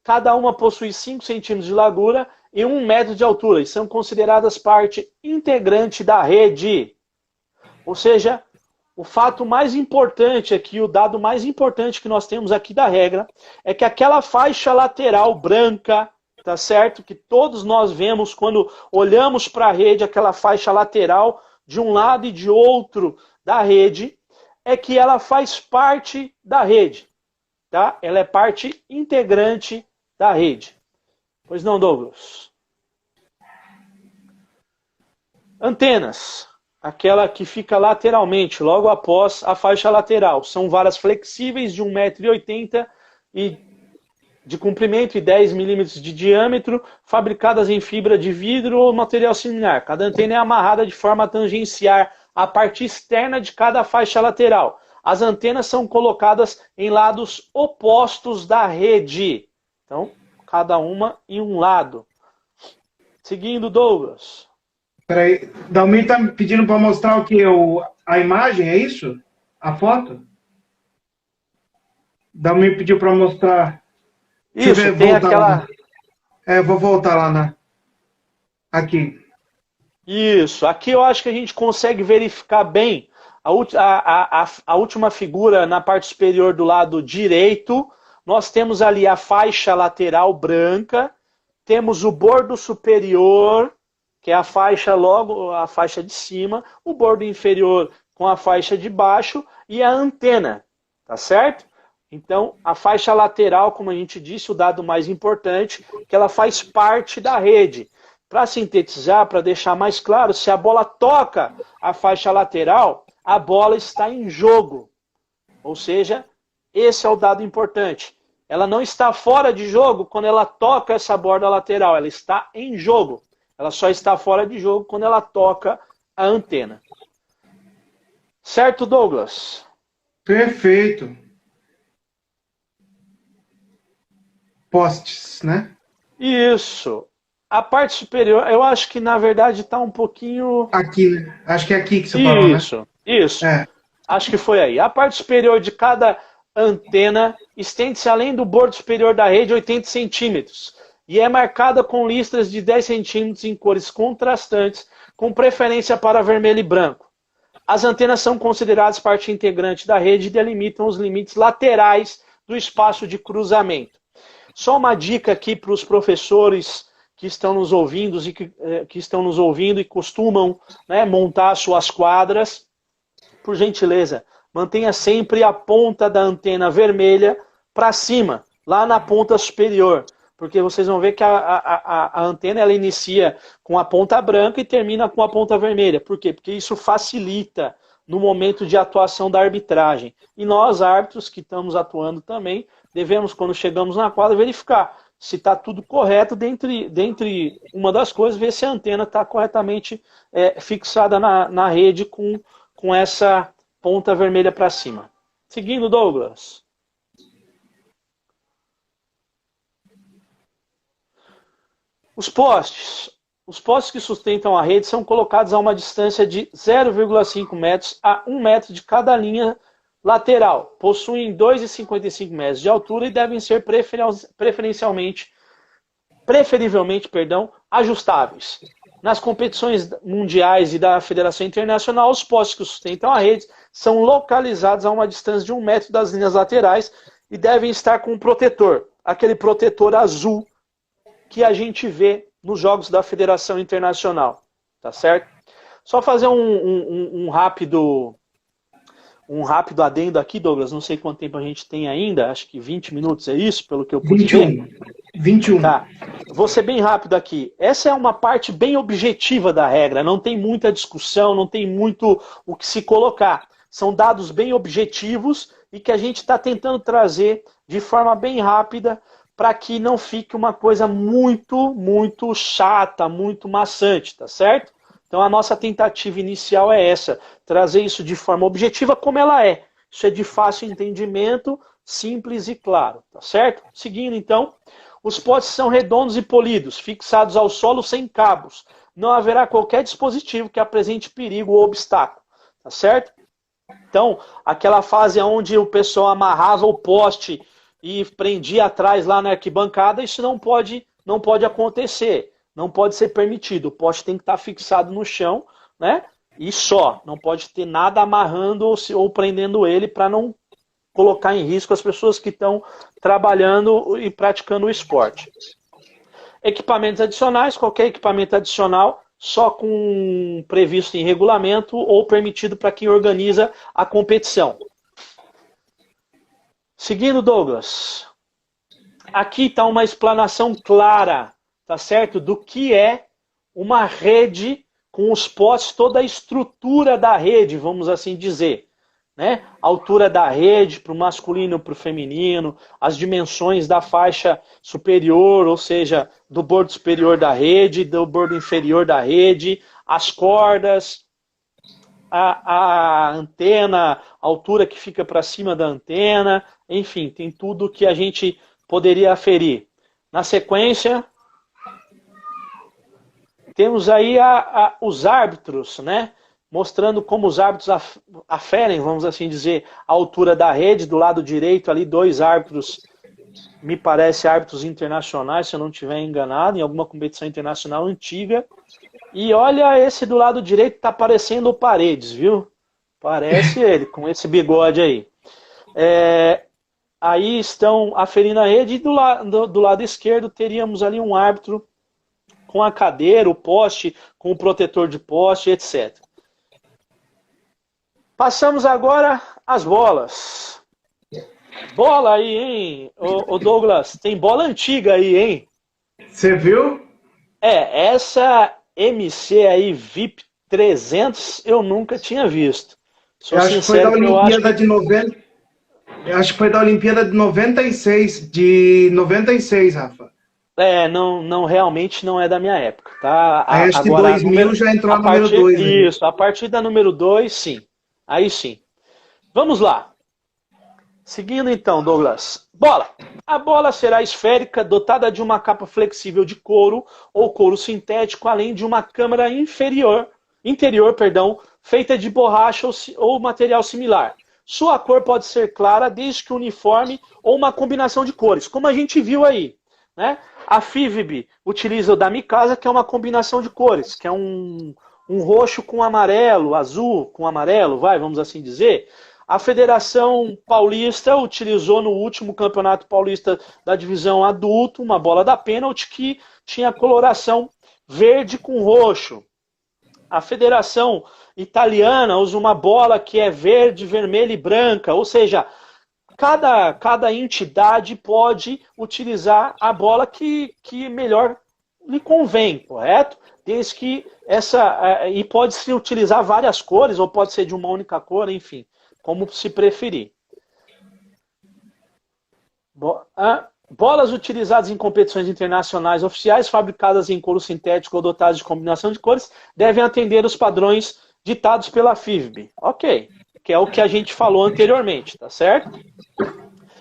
Cada uma possui 5 centímetros de largura e 1 metro de altura e são consideradas parte integrante da rede. Ou seja, o fato mais importante aqui, o dado mais importante que nós temos aqui da regra, é que aquela faixa lateral branca, tá certo? Que todos nós vemos quando olhamos para a rede, aquela faixa lateral de um lado e de outro da rede, é que ela faz parte da rede, tá? Ela é parte integrante da rede. Pois não, Douglas? Antenas. Aquela que fica lateralmente, logo após a faixa lateral. São varas flexíveis de 1,80 m de comprimento e 10 milímetros de diâmetro, fabricadas em fibra de vidro ou material similar. Cada antena é amarrada de forma a tangenciar a parte externa de cada faixa lateral. As antenas são colocadas em lados opostos da rede. Então, cada uma em um lado. Seguindo, Douglas. Peraí, Dalmir está pedindo para mostrar o que? A imagem, é isso? A foto? Dalmir pediu para mostrar. Isso, tem aquela... vou voltar lá aqui. Isso, aqui eu acho que a gente consegue verificar bem a última figura na parte superior do lado direito. Nós temos ali a faixa lateral branca, temos o bordo superior, que é a faixa a faixa de cima, o bordo inferior com a faixa de baixo e a antena, tá certo? Então, a faixa lateral, como a gente disse, o dado mais importante, que ela faz parte da rede. Para sintetizar, para deixar mais claro, se a bola toca a faixa lateral, a bola está em jogo. Ou seja, esse é o dado importante. Ela não está fora de jogo quando ela toca essa borda lateral, ela está em jogo. Ela só está fora de jogo quando ela toca a antena. Certo, Douglas? Perfeito. Postes, né? Isso. A parte superior, eu acho que na verdade está um pouquinho... Aqui, né? Acho que é aqui que você falou, né? Isso. É. Acho que foi aí. A parte superior de cada antena estende-se além do bordo superior da rede 80 centímetros. E é marcada com listras de 10 centímetros em cores contrastantes, com preferência para vermelho e branco. As antenas são consideradas parte integrante da rede e delimitam os limites laterais do espaço de cruzamento. Só uma dica aqui para os professores que estão nos ouvindo e costumam, né, montar suas quadras. Por gentileza, mantenha sempre a ponta da antena vermelha para cima, lá na ponta superior. Porque vocês vão ver que a antena ela inicia com a ponta branca e termina com a ponta vermelha. Por quê? Porque isso facilita no momento de atuação da arbitragem. E nós, árbitros, que estamos atuando também, devemos, quando chegamos na quadra, verificar se está tudo correto, dentre uma das coisas, ver se a antena está corretamente fixada na rede com essa ponta vermelha para cima. Seguindo, Douglas. Os postes que sustentam a rede são colocados a uma distância de 0,5 metros a 1 metro de cada linha lateral. Possuem 2,55 metros de altura e devem ser preferivelmente ajustáveis. Nas competições mundiais e da Federação Internacional, os postes que sustentam a rede são localizados a uma distância de 1 metro das linhas laterais e devem estar com um protetor, aquele protetor azul que a gente vê nos jogos da Federação Internacional, tá certo? Só fazer um rápido adendo aqui, Douglas, não sei quanto tempo a gente tem ainda, acho que 20 minutos é isso, pelo que eu pude ver. 21. Tá. Vou ser bem rápido aqui. Essa é uma parte bem objetiva da regra, não tem muita discussão, não tem muito o que se colocar. São dados bem objetivos e que a gente está tentando trazer de forma bem rápida para que não fique uma coisa muito, muito chata, muito maçante, tá certo? Então a nossa tentativa inicial é essa, trazer isso de forma objetiva como ela é. Isso é de fácil entendimento, simples e claro, tá certo? Seguindo então, os postes são redondos e polidos, fixados ao solo sem cabos. Não haverá qualquer dispositivo que apresente perigo ou obstáculo, tá certo? Então, aquela fase onde o pessoal amarrava o poste e prendia atrás lá na arquibancada, isso não pode acontecer, não pode ser permitido. O poste tem que estar fixado no chão, né? E só, não pode ter nada amarrando ou prendendo ele para não colocar em risco as pessoas que estão trabalhando e praticando o esporte. Equipamentos adicionais, qualquer equipamento adicional, só com previsto em regulamento ou permitido para quem organiza a competição. Seguindo, Douglas, aqui está uma explanação clara, tá certo? Do que é uma rede com os postes, toda a estrutura da rede, vamos assim dizer. Né? A altura da rede para o masculino e para o feminino, as dimensões da faixa superior, ou seja, do bordo superior da rede, do bordo inferior da rede, as cordas, a antena, a altura que fica para cima da antena, enfim, tem tudo que a gente poderia aferir. Na sequência, temos aí os árbitros, né? Mostrando como os árbitros aferem, vamos assim dizer, a altura da rede. Do lado direito ali, 2 árbitros, me parece árbitros internacionais, se eu não estiver enganado, em alguma competição internacional antiga. E olha, esse do lado direito tá parecendo o Paredes, viu? Parece ele, com esse bigode aí. Aí estão aferindo a rede, e do lado esquerdo teríamos ali um árbitro com a cadeira, o poste, com o protetor de poste, etc. Passamos agora às bolas. Bola aí, hein, ô Douglas? Tem bola antiga aí, hein? Você viu? Essa MC aí, VIP 300, eu nunca tinha visto. Eu acho que foi da Olimpíada de 90. Eu acho que foi da Olimpíada de 96, Rafa. Não, realmente não é da minha época, tá? Aí acho agora, que 2000 já entrou a número 2. Isso, a partir da número 2, sim. Aí sim. Vamos lá. Seguindo então, Douglas. Bola. A bola será esférica, dotada de uma capa flexível de couro ou couro sintético, além de uma câmara interior, feita de borracha ou material similar. Sua cor pode ser clara, desde que uniforme ou uma combinação de cores, como a gente viu aí. Né? A FIVB utiliza o da Mikasa, que é uma combinação de cores, que é um roxo com amarelo, azul com amarelo, vamos assim dizer. A Federação Paulista utilizou no último Campeonato Paulista da divisão adulto uma bola da pênalti que tinha coloração verde com roxo. A Federação Italiana usa uma bola que é verde, vermelha e branca, ou seja, cada entidade pode utilizar a bola que melhor lhe convém, correto? Desde que e pode se utilizar várias cores, ou pode ser de uma única cor, enfim, como se preferir. Bolas utilizadas em competições internacionais oficiais, fabricadas em couro sintético ou dotadas de combinação de cores, devem atender os padrões ditados pela FIVB. Ok, que é o que a gente falou anteriormente, tá certo?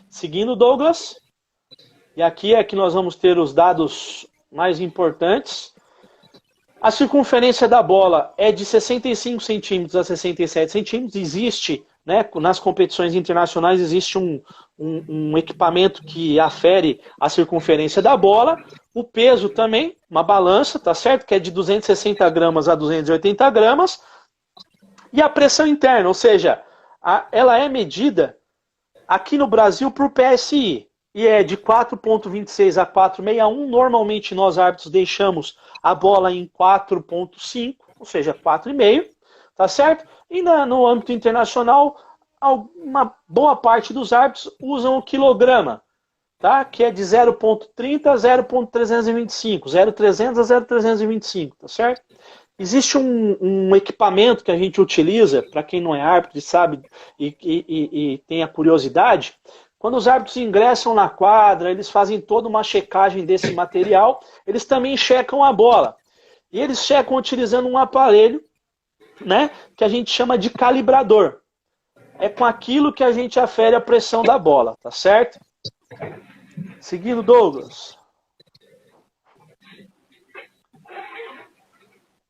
Seguindo, Douglas. E aqui é que nós vamos ter os dados mais importantes. A circunferência da bola é de 65 centímetros a 67 centímetros. Existe, né, nas competições internacionais, existe um equipamento que afere a circunferência da bola. O peso também, uma balança, tá certo? Que é de 260 gramas a 280 gramas. E a pressão interna, ou seja, ela é medida aqui no Brasil por PSI. E é de 4,26 a 4,61. Normalmente nós árbitros deixamos a bola em 4,5, ou seja, 4,5, tá certo? E no âmbito internacional, uma boa parte dos árbitros usam o quilograma, tá? Que é de 0,30 a 0,325, 0,300 a 0,325, tá certo? Existe um equipamento que a gente utiliza, para quem não é árbitro e sabe e tem a curiosidade. Quando os árbitros ingressam na quadra, eles fazem toda uma checagem desse material, eles também checam a bola. E eles checam utilizando um aparelho, né, que a gente chama de calibrador. É com aquilo que a gente afere a pressão da bola, tá certo? Seguindo, Douglas.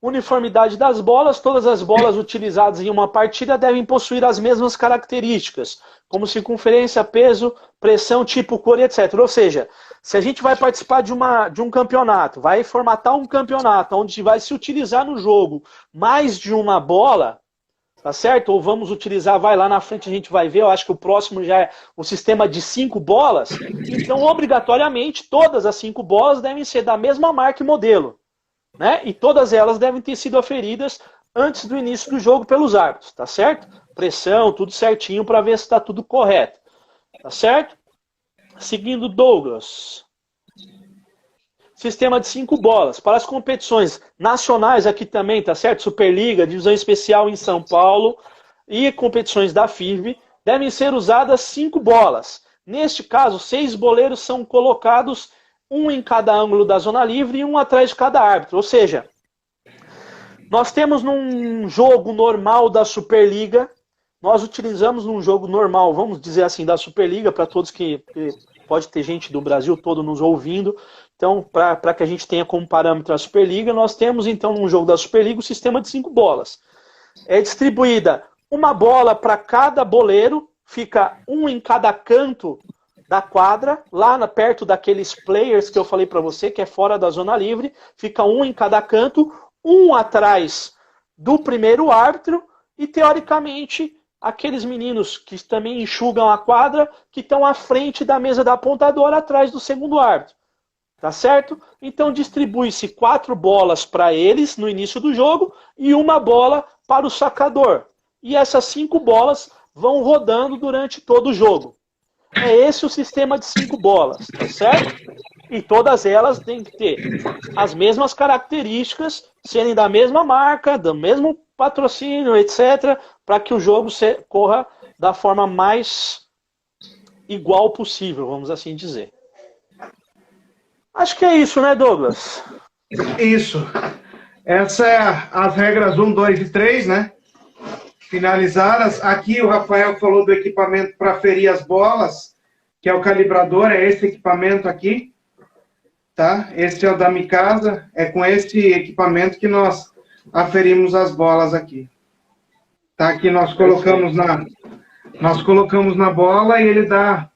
Uniformidade das bolas. Todas as bolas utilizadas em uma partida devem possuir as mesmas características, como circunferência, peso, pressão, tipo, cor, etc. Ou seja, se a gente vai participar de um campeonato, vai formatar um campeonato onde vai se utilizar no jogo mais de uma bola, tá certo? Ou vamos utilizar, vai lá na frente, a gente vai ver, eu acho que o próximo já é o sistema de 5 bolas. Então, obrigatoriamente, todas as 5 bolas devem ser da mesma marca e modelo, né? E todas elas devem ter sido aferidas antes do início do jogo pelos árbitros, tá certo? Pressão, tudo certinho para ver se está tudo correto, tá certo? Seguindo Douglas. Sistema de 5 bolas. Para as competições nacionais aqui também, tá certo? Superliga, Divisão Especial em São Paulo e competições da FIVB, devem ser usadas 5 bolas. Neste caso, 6 boleiros são colocados, um em cada ângulo da zona livre e um atrás de cada árbitro. Ou seja, nós temos num jogo normal da Superliga, nós utilizamos num jogo normal, vamos dizer assim, da Superliga, para todos que pode ter gente do Brasil todo nos ouvindo. Então, para que a gente tenha como parâmetro a Superliga, nós temos então no jogo da Superliga o sistema de 5 bolas. É distribuída uma bola para cada boleiro, fica um em cada canto da quadra, lá perto daqueles players que eu falei para você, que é fora da zona livre, fica um em cada canto, um atrás do primeiro árbitro e, teoricamente, aqueles meninos que também enxugam a quadra, que estão à frente da mesa da apontadora, atrás do segundo árbitro. Tá certo? Então distribui-se 4 bolas para eles no início do jogo e uma bola para o sacador. E essas 5 bolas vão rodando durante todo o jogo. É esse o sistema de 5 bolas, tá certo? E todas elas têm que ter as mesmas características, serem da mesma marca, do mesmo patrocínio, etc., para que o jogo corra da forma mais igual possível, vamos assim dizer. Acho que é isso, né, Douglas? Isso. Essa é as regras 1, 2 e 3, né? Finalizadas. Aqui o Rafael falou do equipamento para aferir as bolas, que é o calibrador, é esse equipamento aqui, tá? Esse é o da Mikasa, é com esse equipamento que nós aferimos as bolas aqui. Tá? Aqui nós colocamos na bola e ele dá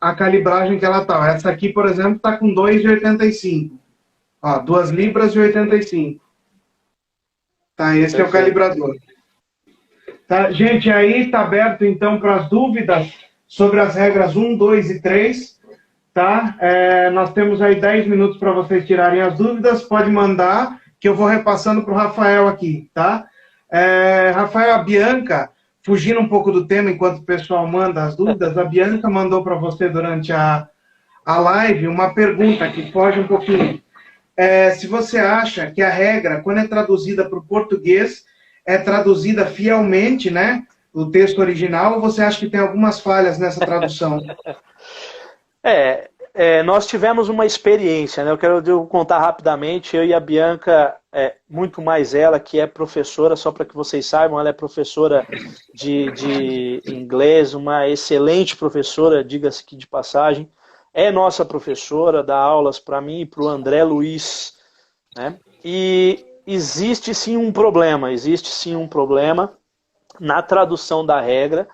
a calibragem que ela tá. Essa aqui, por exemplo, tá com 2,85. Ó, 2 libras e 85. Tá, esse é o calibrador. Tá, gente, aí tá aberto então para as dúvidas sobre as regras 1, 2 e 3. Tá? Nós temos aí 10 minutos para vocês tirarem as dúvidas. Pode mandar, que eu vou repassando para o Rafael aqui, tá? Rafael, a Bianca, fugindo um pouco do tema enquanto o pessoal manda as dúvidas, a Bianca mandou para você durante a live uma pergunta que foge um pouquinho. Se você acha que a regra, quando é traduzida para o português, é traduzida fielmente, né? O texto original, ou você acha que tem algumas falhas nessa tradução? Nós tivemos uma experiência, né? Eu quero contar rapidamente. Eu e a Bianca, muito mais ela, que é professora, só para que vocês saibam, ela é professora de inglês, uma excelente professora, diga-se que de passagem. É nossa professora, dá aulas para mim e para o André Luiz, né? E existe sim um problema na tradução da regra.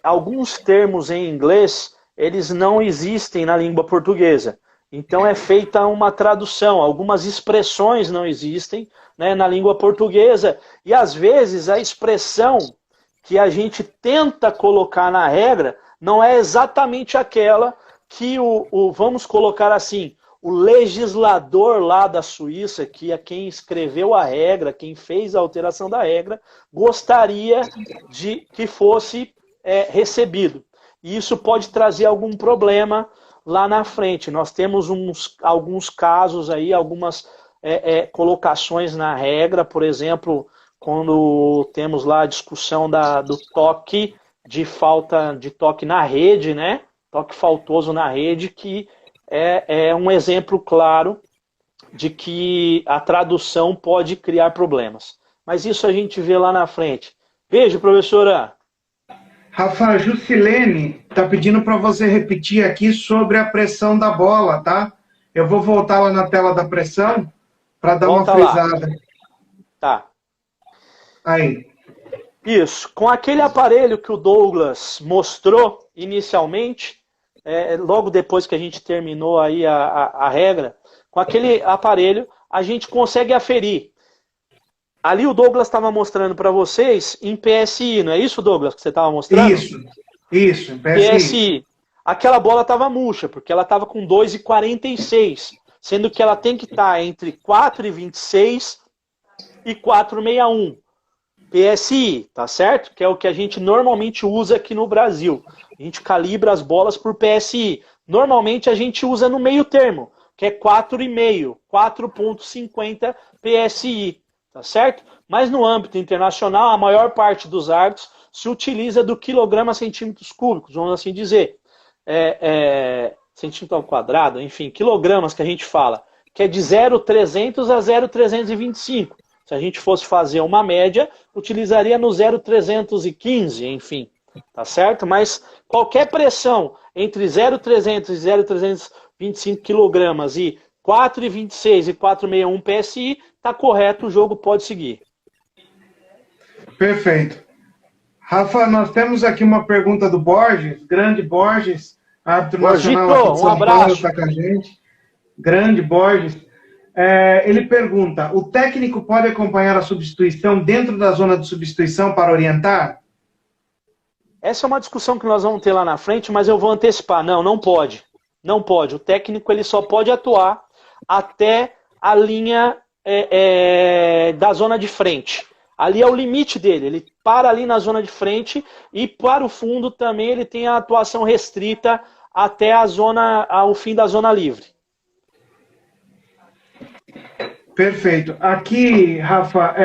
Alguns termos em inglês, eles não existem na língua portuguesa. Então é feita uma tradução, algumas expressões não existem, né, na língua portuguesa, e às vezes a expressão que a gente tenta colocar na regra não é exatamente aquela que vamos colocar assim, o legislador lá da Suíça, que é quem escreveu a regra, quem fez a alteração da regra, gostaria de que fosse recebido. E isso pode trazer algum problema lá na frente. Nós temos alguns casos aí, algumas colocações na regra, por exemplo, quando temos lá a discussão do toque de falta de toque na rede, né? Toque faltoso na rede, que é um exemplo claro de que a tradução pode criar problemas. Mas isso a gente vê lá na frente. Beijo, professora! Rafa, Jusilene está pedindo para você repetir aqui sobre a pressão da bola, tá? Eu vou voltar lá na tela da pressão para dar Volta uma lá. frisada. Tá. Aí. Isso. Com aquele aparelho que o Douglas mostrou inicialmente, logo depois que a gente terminou aí a regra, com aquele aparelho a gente consegue aferir. Ali o Douglas estava mostrando para vocês em PSI, não é isso, Douglas, que você estava mostrando? Isso, em PSI. Aquela bola estava murcha, porque ela estava com 2,46, sendo que ela tem que estar entre 4,26 e 4,61. PSI, tá certo? Que é o que a gente normalmente usa aqui no Brasil. A gente calibra as bolas por PSI. Normalmente a gente usa no meio termo, que é 4,5, 4,50 PSI, tá certo? Mas no âmbito internacional, a maior parte dos árbitros se utiliza do quilograma a centímetros cúbicos, vamos assim dizer. Centímetro ao quadrado, enfim, quilogramas que a gente fala, que é de 0,300 a 0,325. Se a gente fosse fazer uma média, utilizaria no 0,315, enfim, tá certo? Mas qualquer pressão entre 0,300 e 0,325 kg e 4,26 e 4,61 PSI, tá correto, o jogo pode seguir. Perfeito. Rafa, nós temos aqui uma pergunta do Borges, grande Borges, árbitro nacional aqui de São Paulo, está com a gente. Grande Borges. Ele pergunta, o técnico pode acompanhar a substituição dentro da zona de substituição para orientar? Essa é uma discussão que nós vamos ter lá na frente, mas eu vou antecipar. Não, não pode. Não pode. O técnico ele só pode atuar até a linha da zona de frente. Ali é o limite dele. Ele para ali na zona de frente e para o fundo também ele tem a atuação restrita até ao fim da zona livre. Perfeito. Aqui, Rafa,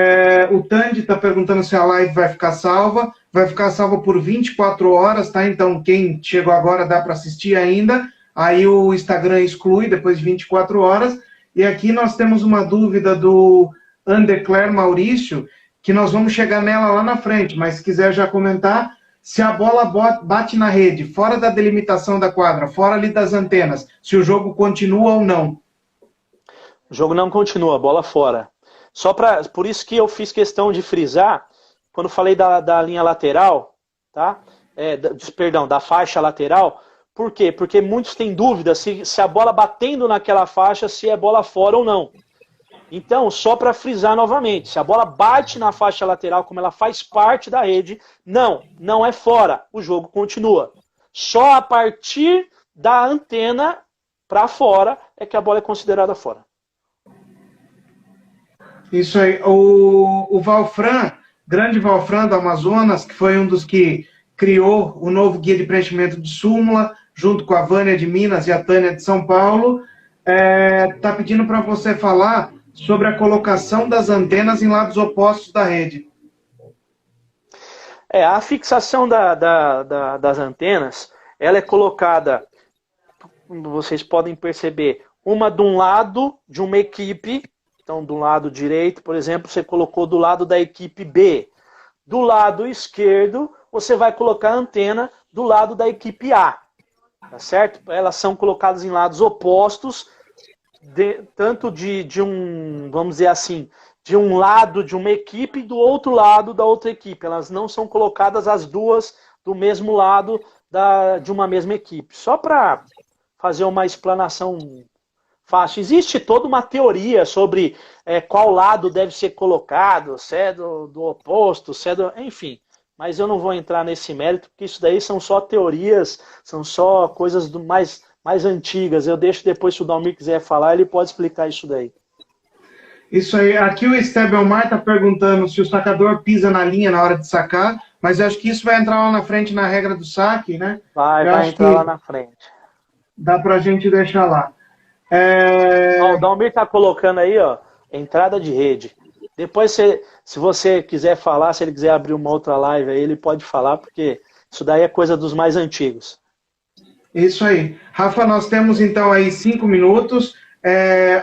o Tandy está perguntando se a live vai ficar salva. Vai ficar salva por 24 horas, tá? Então, quem chegou agora dá para assistir ainda. Aí o Instagram exclui depois de 24 horas. E aqui nós temos uma dúvida do Andecler Maurício, que nós vamos chegar nela lá na frente, mas se quiser já comentar, se a bola bate na rede, fora da delimitação da quadra, fora ali das antenas, se o jogo continua ou não. O jogo não continua, bola fora. Por isso que eu fiz questão de frisar, quando falei da linha lateral, tá? Perdão, da faixa lateral. Por quê? Porque muitos têm dúvida se a bola batendo naquela faixa, se é bola fora ou não. Então, só para frisar novamente, se a bola bate na faixa lateral, como ela faz parte da rede, não é fora, o jogo continua. Só a partir da antena para fora é que a bola é considerada fora. Isso aí. O Valfran, grande Valfran do Amazonas, que foi um dos que criou o novo guia de preenchimento de súmula, junto com a Vânia de Minas e a Tânia de São Paulo, está pedindo para você falar sobre a colocação das antenas em lados opostos da rede. A fixação das antenas, ela é colocada, como vocês podem perceber, uma de um lado de uma equipe. Então, do lado direito, por exemplo, você colocou do lado da equipe B. Do lado esquerdo, você vai colocar a antena do lado da equipe A. Tá certo? Elas são colocadas em lados opostos, tanto de um, vamos dizer assim, de um lado de uma equipe e do outro lado da outra equipe. Elas não são colocadas as duas do mesmo lado de uma mesma equipe. Só para fazer uma explanação fácil. Existe toda uma teoria sobre qual lado deve ser colocado, se é do oposto, se é enfim. Mas eu não vou entrar nesse mérito, porque isso daí são só teorias, são só coisas mais antigas. Eu deixo depois, se o Dalmir quiser falar, ele pode explicar isso daí. Isso aí. Aqui o Estebelmar está perguntando se o sacador pisa na linha na hora de sacar, mas eu acho que isso vai entrar lá na frente na regra do saque, né? Vai entrar lá na frente. Dá para a gente deixar lá. O Dalmir está colocando aí, ó, entrada de rede. Depois, se você quiser falar, se ele quiser abrir uma outra live aí, ele pode falar, porque isso daí é coisa dos mais antigos. Isso aí. Rafa, nós temos então aí 5 minutos.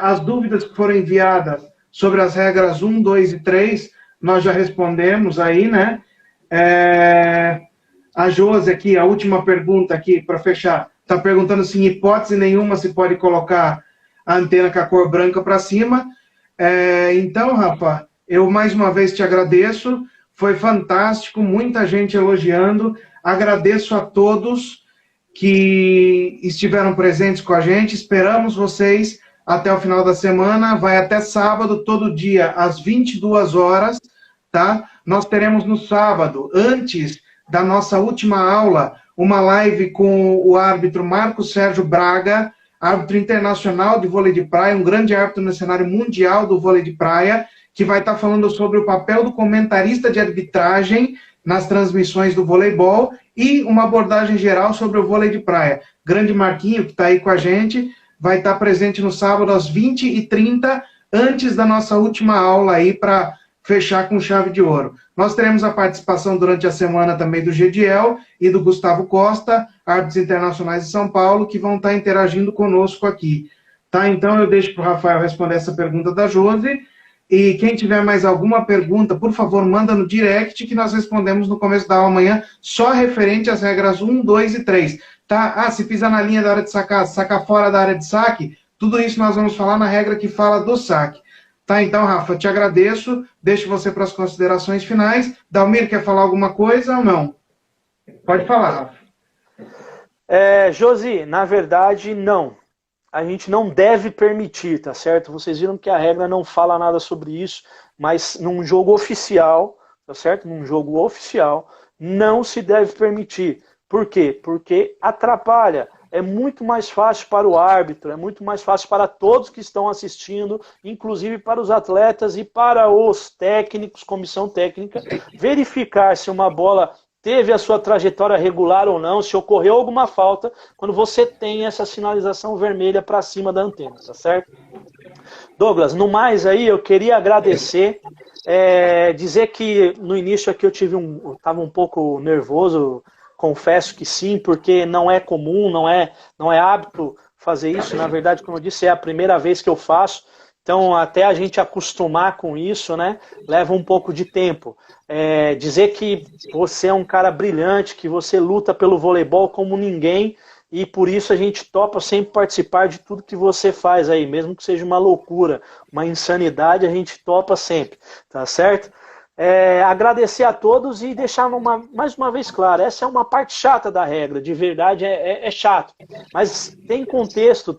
As dúvidas que foram enviadas sobre as regras 1, 2 e 3, nós já respondemos aí, né? A Josi aqui, a última pergunta aqui, para fechar, está perguntando se em hipótese nenhuma se pode colocar a antena com a cor branca para cima. Então, Rafa, eu mais uma vez te agradeço, foi fantástico, muita gente elogiando, agradeço a todos que estiveram presentes com a gente, esperamos vocês até o final da semana, vai até sábado, todo dia, às 22 horas, tá? Nós teremos no sábado, antes da nossa última aula, uma live com o árbitro Marcos Sérgio Braga, árbitro internacional de vôlei de praia, um grande árbitro no cenário mundial do vôlei de praia, que vai estar falando sobre o papel do comentarista de arbitragem nas transmissões do voleibol e uma abordagem geral sobre o vôlei de praia. Grande Marquinho, que está aí com a gente, vai estar presente no sábado às 20h30, antes da nossa última aula aí para fechar com chave de ouro. Nós teremos a participação durante a semana também do Gediel e do Gustavo Costa, árbitros internacionais de São Paulo, que vão estar interagindo conosco aqui. Tá? Então eu deixo para o Rafael responder essa pergunta da Josi, e quem tiver mais alguma pergunta, por favor, manda no direct, que nós respondemos no começo da aula amanhã, só referente às regras 1, 2 e 3. Tá? Se pisar na linha da área de sacar, sacar fora da área de saque, tudo isso nós vamos falar na regra que fala do saque. Tá, então, Rafa, te agradeço, deixo você para as considerações finais. Dalmir, quer falar alguma coisa ou não? Pode falar, Rafa. Josi, na verdade, não. A gente não deve permitir, tá certo? Vocês viram que a regra não fala nada sobre isso, mas num jogo oficial, tá certo? Num jogo oficial, não se deve permitir. Por quê? Porque atrapalha. É muito mais fácil para o árbitro, é muito mais fácil para todos que estão assistindo, inclusive para os atletas e para os técnicos, comissão técnica, verificar se uma bola teve a sua trajetória regular ou não, se ocorreu alguma falta, quando você tem essa sinalização vermelha para cima da antena, tá certo? Douglas, no mais aí, eu queria agradecer, dizer que no início aqui eu estava um pouco nervoso, confesso que sim, porque não é comum, não é hábito fazer isso. Na verdade, como eu disse, é a primeira vez que eu faço. Então, até a gente acostumar com isso, né, leva um pouco de tempo. Dizer que você é um cara brilhante, que você luta pelo voleibol como ninguém, e por isso a gente topa sempre participar de tudo que você faz aí, mesmo que seja uma loucura, uma insanidade, a gente topa sempre, tá certo? Agradecer a todos e deixar mais uma vez claro, essa é uma parte chata da regra, de verdade é chato, mas tem contexto,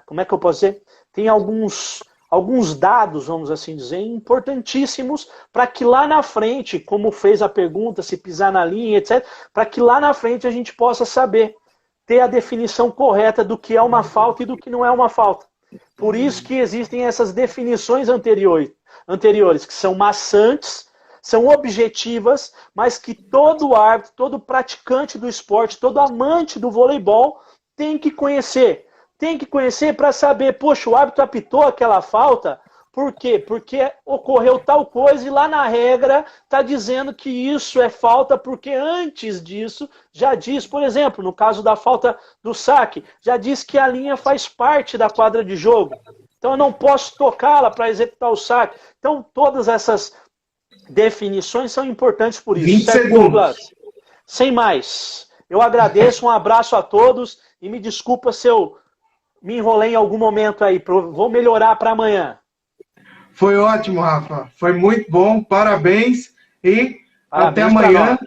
como é que eu posso dizer? Tem alguns dados, vamos assim dizer, importantíssimos para que lá na frente, como fez a pergunta, se pisar na linha, etc., para que lá na frente a gente possa saber, ter a definição correta do que é uma falta e do que não é uma falta. Por isso que existem essas definições anteriores, que são maçantes, são objetivas, mas que todo árbitro, todo praticante do esporte, todo amante do voleibol tem que conhecer. Tem que conhecer para saber, poxa, o árbitro apitou aquela falta, por quê? Porque ocorreu tal coisa e lá na regra está dizendo que isso é falta, porque antes disso já diz, por exemplo, no caso da falta do saque, já diz que a linha faz parte da quadra de jogo. Então eu não posso tocá-la para executar o saque. Então todas essas definições são importantes por isso. 20 certo, segundos. Douglas? Sem mais. Eu agradeço, um abraço a todos e me desculpa se eu me enrolei em algum momento aí. Vou melhorar para amanhã. Foi ótimo, Rafa. Foi muito bom. Parabéns e Parabéns até amanhã.